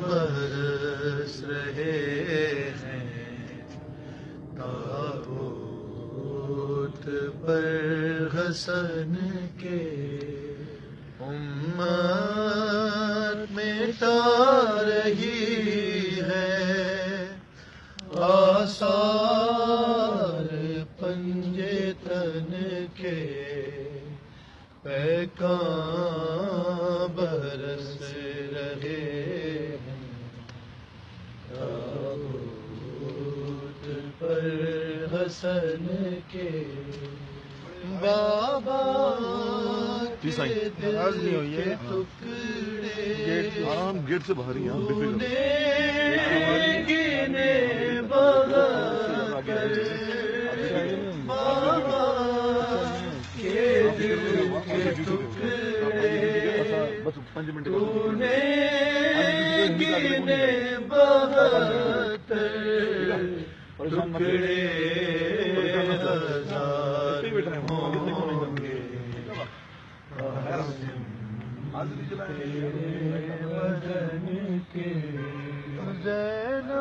برس رہے ہیں تابوت پر حسن کے امت مٹا رہی ہے آثار پنجے تن کے پیکاں برس رہے ہیں تابوت پر حسن کے بابا کے دل کے ٹکڑے گیٹ سے باہر ہی گنے بابا کے دل کے ٹکڑے گنے بہتر ٹکڑے ہزار ہوں گے بدن کے زینب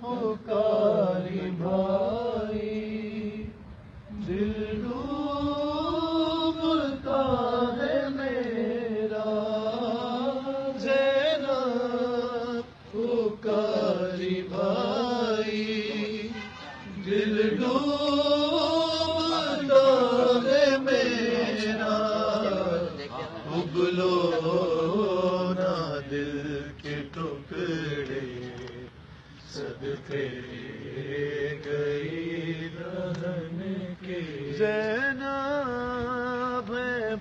پکاری بھائی دل ڈوبتا ہے میرا زینب پکاری بھائی دل ڈوبتا ہے میرا اگلو نا دل کے ٹکڑے صدقے گئی دہن کے زینب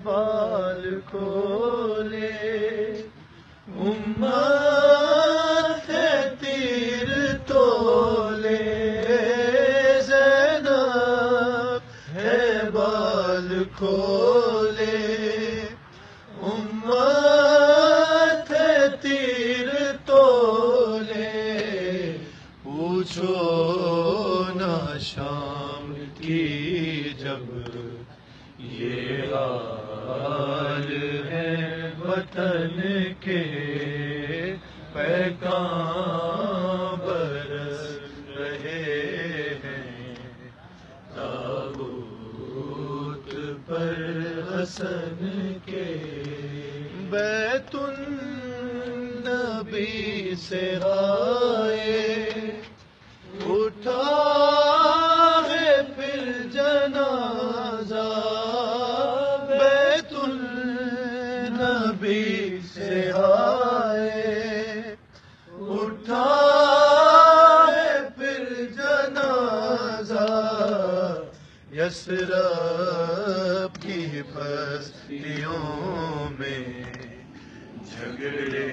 بال کھولے امت ہے تیر تولے زینب ہے بال کھولے امت ہے تیر تولے پوچھو نا شام کی جب یہ حال ہے وطن کے پیکاں برس رہے ہیں تابوت پر حسن کے بیت النبی سے آئے اٹھا ہے پھر جنازہ بیت النبی سے آئے اٹھا ہے پھر جنازہ یثرب کی بستیوں میں جھگڑے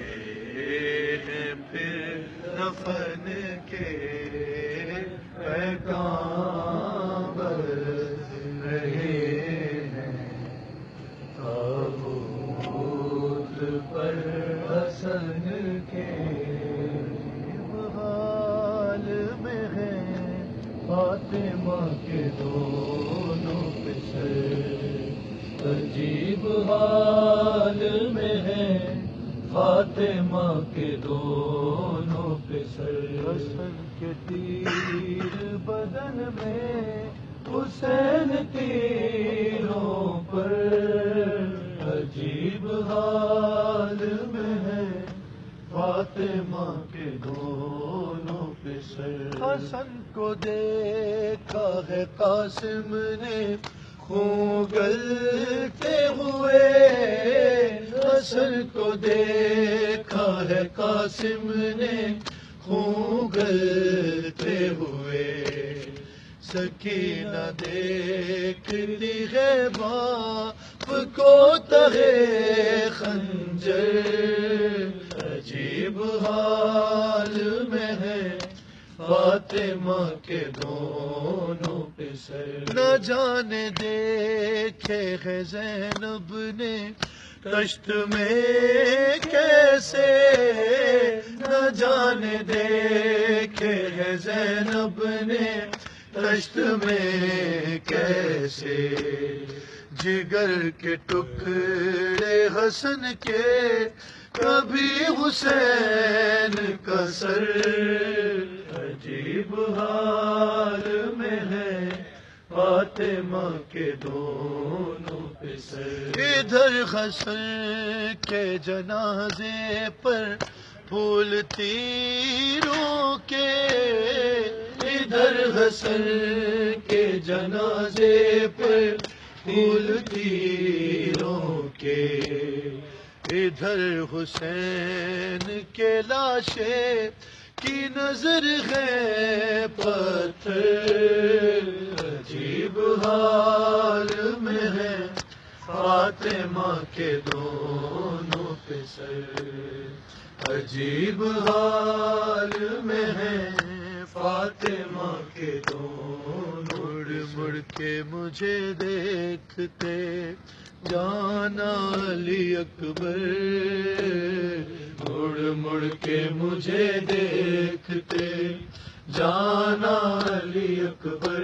ہیں پھر دفن کے پیکاں برس رہے ہیں تابوت پر حسن کے حال میں ہیں فاطمہ کے دونوں پسر عجیب حال میں ہیں فاطمہ کے دونوں پسر حسن کے تیر بدن میں حسین تیروں پر عجیب حال میں ہے فاطمہ کے دونوں پسر حسن کو دیکھا ہے قاسم نے خون گلتے ہوئے حسن کو دیکھا ہے قاسم نے خون گلتے ہوئے سکینہ دیکھتی ہے باپ کو تہے خنجر عجیب حال میں ہے فاطمہ کے دونوں پسر نہ جانے دیکھے ہے زینب نے دشت میں کیسے نہ جانے دیکھے ہے زینب نے دشت میں کیسے، جگر کے ٹکڑے حسن کے کبھی حسین کا سر، عجیب حال میں ہے فاطمہ کے دونوں پہ سر، ادھر حسن کے جنازے پر پھول تیروں کے، ادھر حسن کے جنازے پر پھول تیروں کے، ادھر حسین کے لاشے کی نظر ہے پتھر، عجیب حال میں ہے فاطمہ کے دونوں پہ سر، عجیب حال میں ہے فاطمہ کے دونوں، مڑ کے مجھے دیکھتے جانا علی اکبر، مڑ کے مجھے دیکھتے جانا علی اکبر،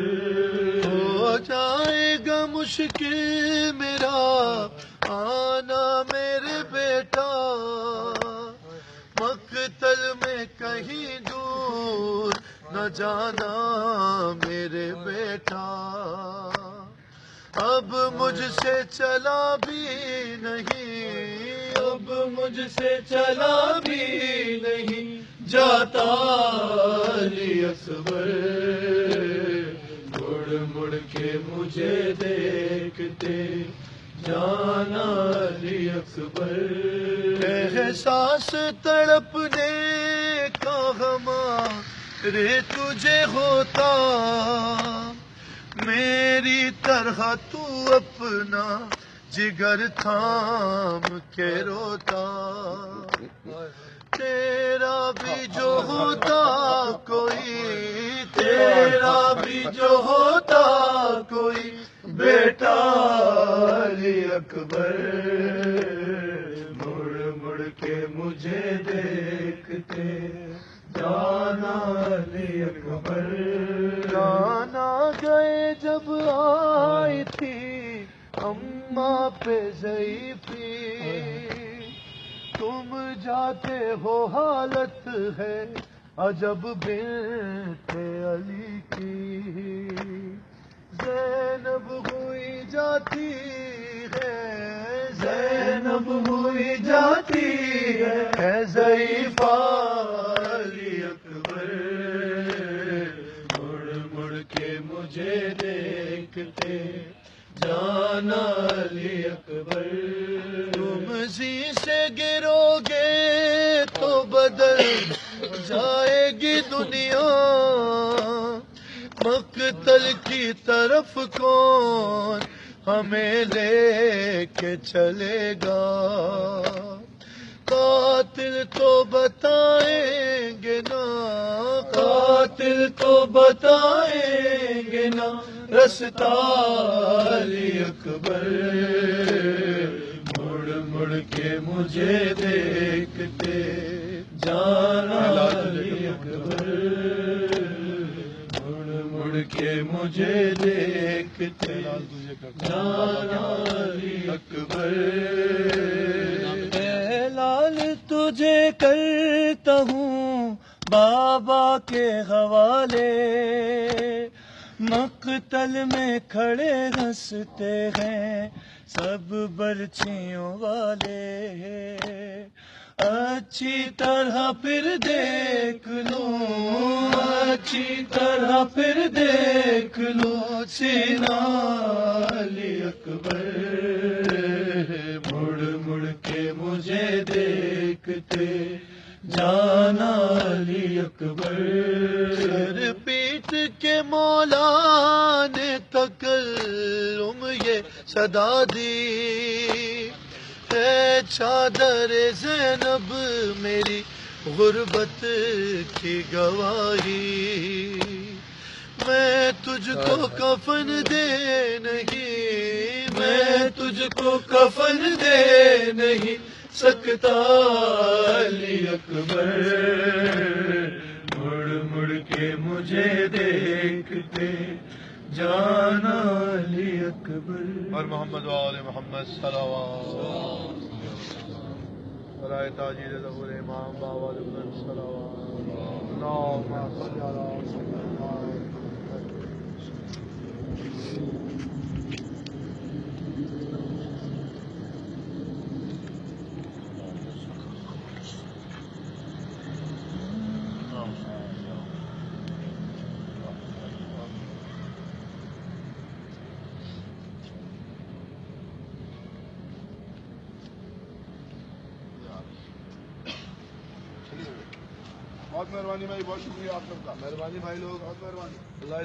ہو جائے گا مشکل میرا آنا میرے بیٹا، مقتل میں کہیں دور نہ جانا میرے بیٹا، اب مجھ سے چلا بھی نہیں، اب مجھ سے چلا بھی نہیں جاتا علی اکبر، مڑ کے مجھے دیکھتے جانا علی اکبر، احساس تڑپنے کا ہمارے تجھے ہوتا، میری طرح تو اپنا جگر تھام کے روتا، تیرا بھی جو ہوتا کوئی، تیرا بھی جو ہوتا کوئی بیٹا علی اکبر، مڑ کے مجھے دیکھتے جانا علی اکبر، جانا گئے جب آئی تھی اماں پہ ضعیفی، تم جاتے ہو حالت ہے عجب بنت علی کی، زینب ہوئی جاتی ہے، زینب ہوئی جاتی ہے ضعیفہ علی اکبر، مڑ کے مجھے دیکھتے جانا علی اکبر، تم زی سے گرو گے تو بدل جائے گی دنیا، مقتل کی طرف کون ہمیں لے کے چلے گا، قاتل تو بتائیں گے نا، قاتل تو بتائیں گے نا رستہ علی اکبر، مڑ کے مجھے دیکھتے جانا علی اکبر، مڑ کے مجھے دیکھتے جانا علی اکبر، اے لال تجھے کرتا ہوں بابا کے حوالے، مقتل میں کھڑے ہنستے ہیں سب برچھیوں والے، اچھی طرح پھر دیکھ لو، اچھی طرح پھر دیکھ لو سینہ علی اکبر، مڑ کے مجھے دیکھتے جانا علی اکبر، سر پیٹ کے مولا نے تکلم یہ صدا دی، ہے چادر زینب میری غربت کی گواہی، میں تجھ کو کفن دے نہیں، میں تجھ کو کفن دے نہیں سکتا علی اکبر، مڑ مڑ کے مجھے دیکھتے جانا علی اکبر۔ اور محمد وآل محمد صلوات برائے تاجیر ظہور امام بابا بلند صلوات اللہم صلی علی سیدنا بہت مہربانی بھائی، بہت شکریہ آپ سب کا، مہربانی بھائی لوگ، بہت مہربانی اللہ